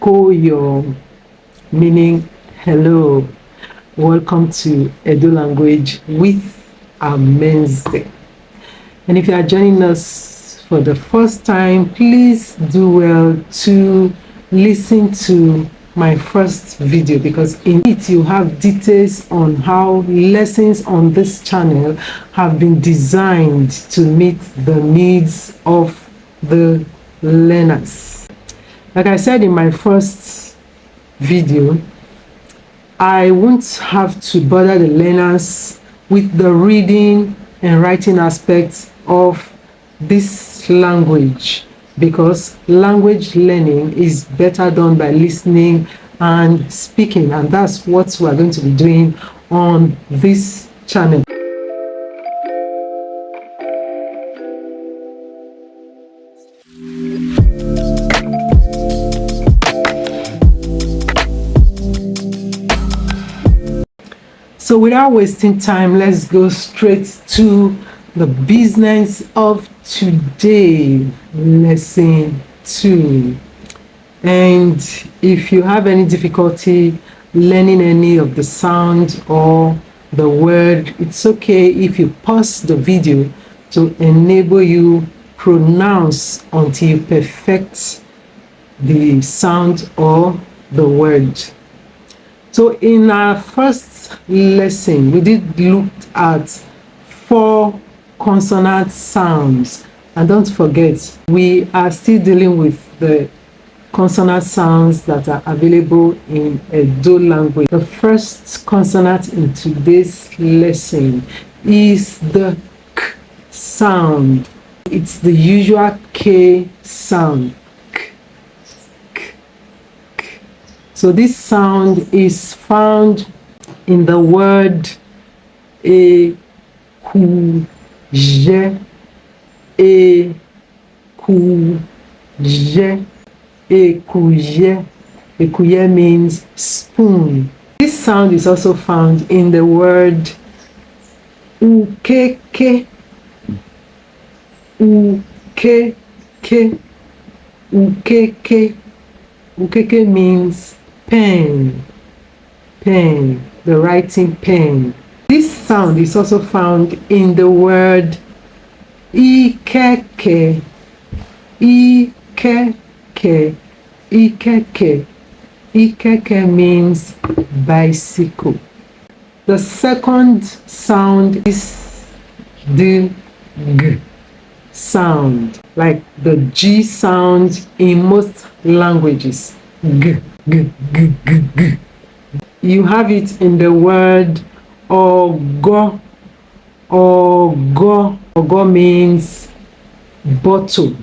Koyo, meaning hello. Welcome to Edo language with Amenze. And if you are joining us for the first time, please do well to listen to my first video, because in it you have details on how lessons on this channel have been designed to meet the needs of the learners. Like I said in my first video, I won't have to bother the learners with the reading and writing aspects of this language, because language learning is better done by listening and speaking, and that's what we're going to be doing on this channel. So without wasting time, let's go straight to the business of today, lesson 2. And if you have any difficulty learning any of the sound or the word, it's okay if you pause the video to enable you pronounce until you perfect the sound or the word. So in our first lesson, we did look at 4 consonant sounds. And don't forget, we are still dealing with the consonant sounds that are available in Edo language. The first consonant in today's lesson is the K sound. It's the usual K sound. So this sound is found in the word ekuje. Ekuje. Ekuje. Ekuje means spoon. This sound is also found in the word ukeke. Ukeke. Ukeke. Ukeke means pen, the writing pen. This sound is also found in the word ikeke, ikeke, ikeke. Ikeke means bicycle. The second sound is the G sound, like the G sound in most languages. G, g, g, g, g. You have it in the word ogo. Ogo. Ogo means bottle.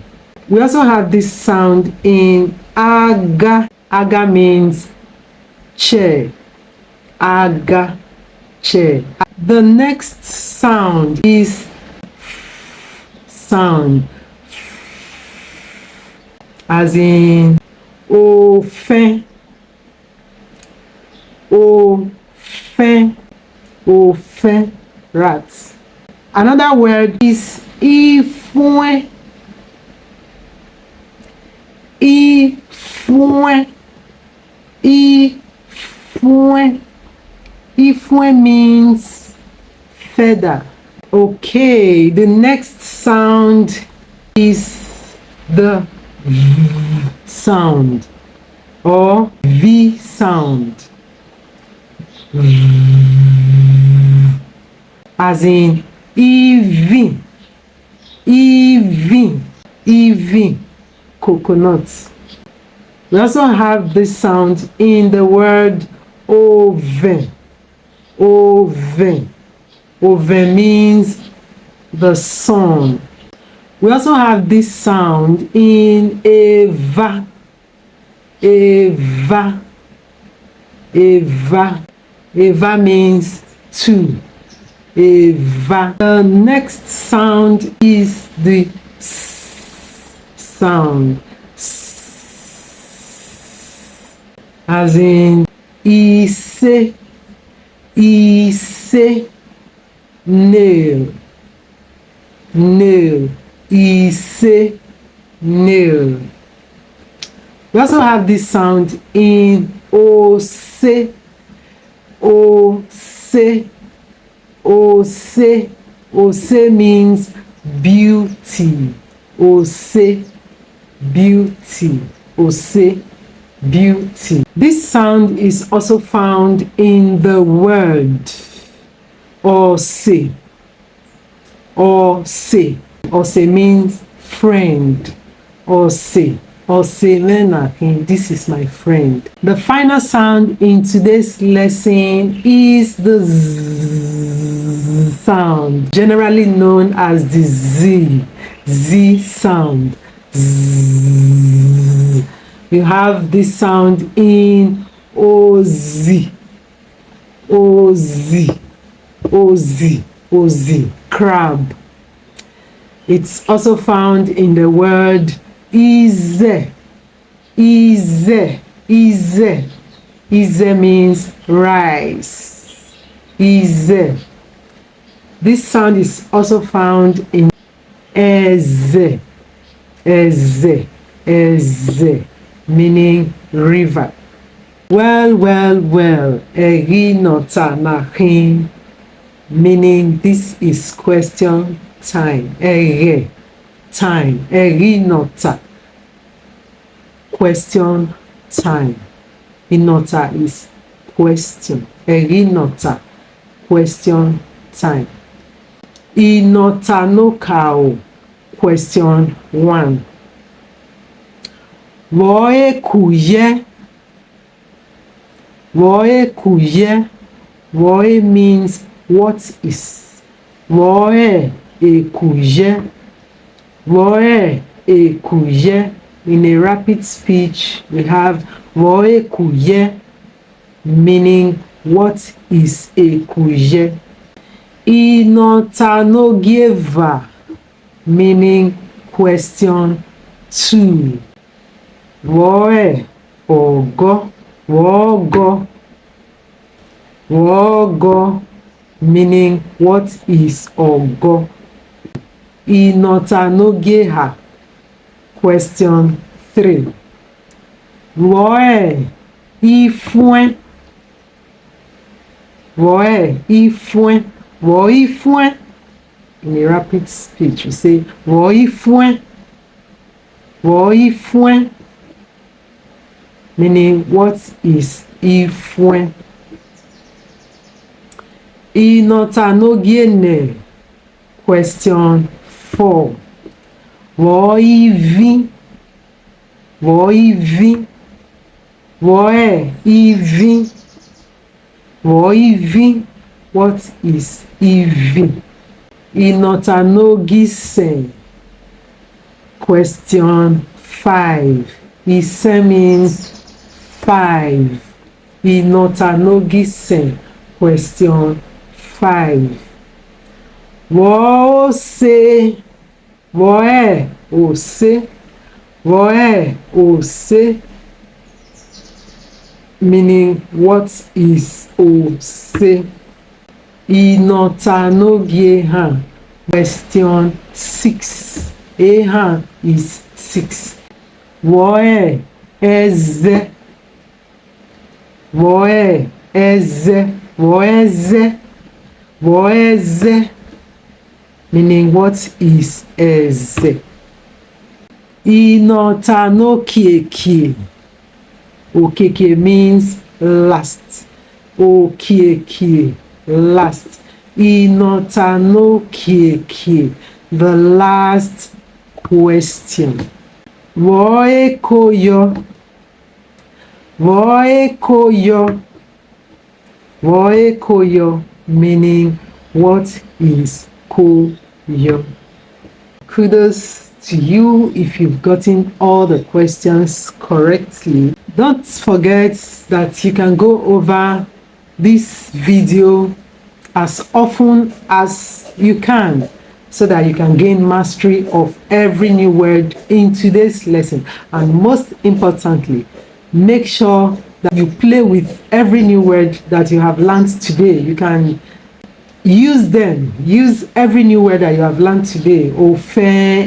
We also have this sound in aga. Aga means chair. Aga, chair. The next sound is sound, as in ofen, ofen, ofen, rats. Another word is ifuen, ifuen, ifuen. Ifuen means feather. Okay, the next sound is the V sound or V sound, as in even, even, even, coconuts. We also have this sound in the word oven, oven. Oven means the sun. We also have this sound in eva, eva, eva. Eva means 2. Eva. The next sound is the S sound, as in ise, ise, nail, nail, ise, nail. We We also have this sound in ose. Ose. Ose. Ose means beauty. Ose, beauty. Ose, beauty. This sound is also found in the word ose. Ose. Ose means friend. Ose. Ose Lena, this is my friend. The final sound in today's lesson is the Z sound, generally known as the Z sound. Z. You have this sound in Oz. Oz. Oz. Oz. Crab. It's also found in the word Ize. Ize. Ize. Ize means rice. Ize. This sound is also found in Eze. Eze. Eze, meaning river. Well, eri nota na hin, meaning this is question time. Ere, time. Eri nota, question time. Inota is question. Eri nota, question time. Inota no kao, question 1. Woe kuye. Woe kuye. Woe means what is. Woe kuye. Woe kuye. In a rapid speech, we have woe kuye, meaning what is a kuye. Inota no gieva, meaning question 2. Woe ogo. Wogo. Wogo, meaning what is ogo. Inota no geha, question 3. Woe ifuen. Woe ifuen. Woe ifuen. In a rapid speech, you say woe ifuen. Woe ifuen, meaning what is ifuen. Inota no giene, question 4. Woe vi. Woe vi. Woe ivi. Woe vi, what is ivi. Inota no gisen, question 5. Ise means 5. Inota no gisen, question 5. Woe ose. Woe ose. Woe ose, meaning what is ose. Inota no gieha, question 6. Eha is 6. Woe eze. Woe eze. Woeze. Woeze, meaning what is eze. Inota no kieki. Okeke means last. Okieki, last. Inota no kieki, the last question. Woe koyo. Woe koyo. Woe koyo, meaning what is koyo. Kudos to you if you've gotten all the questions correctly. Don't forget that you can go over this video as often as you can so that you can gain mastery of every new word in today's lesson. And most importantly, make sure that you play with every new word that you have learned today. You can use them. Use every new word that you have learned today. Ofe,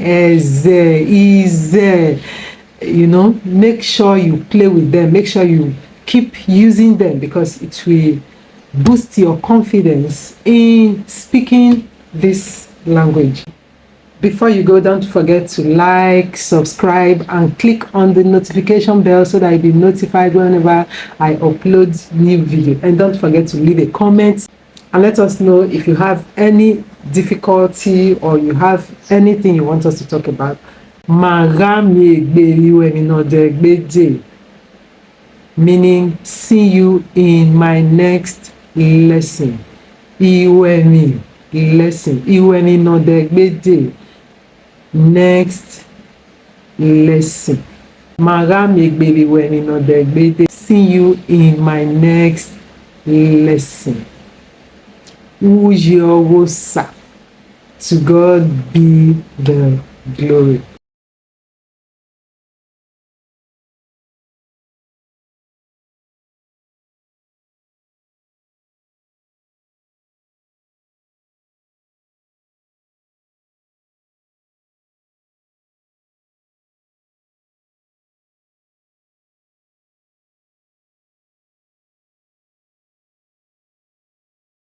eze, ize, You know, make sure you play with them, make sure you keep using them, because it will boost your confidence in speaking this language. Before you go, don't forget to like, subscribe, and click on the notification bell so that you'll be notified whenever I upload new video. And don't forget to leave a comment and let us know if you have any difficulty or you have anything you want us to talk about. Meaning, see you in my next lesson. Lesson. Next lesson. See you in my next lesson. To God be the glory.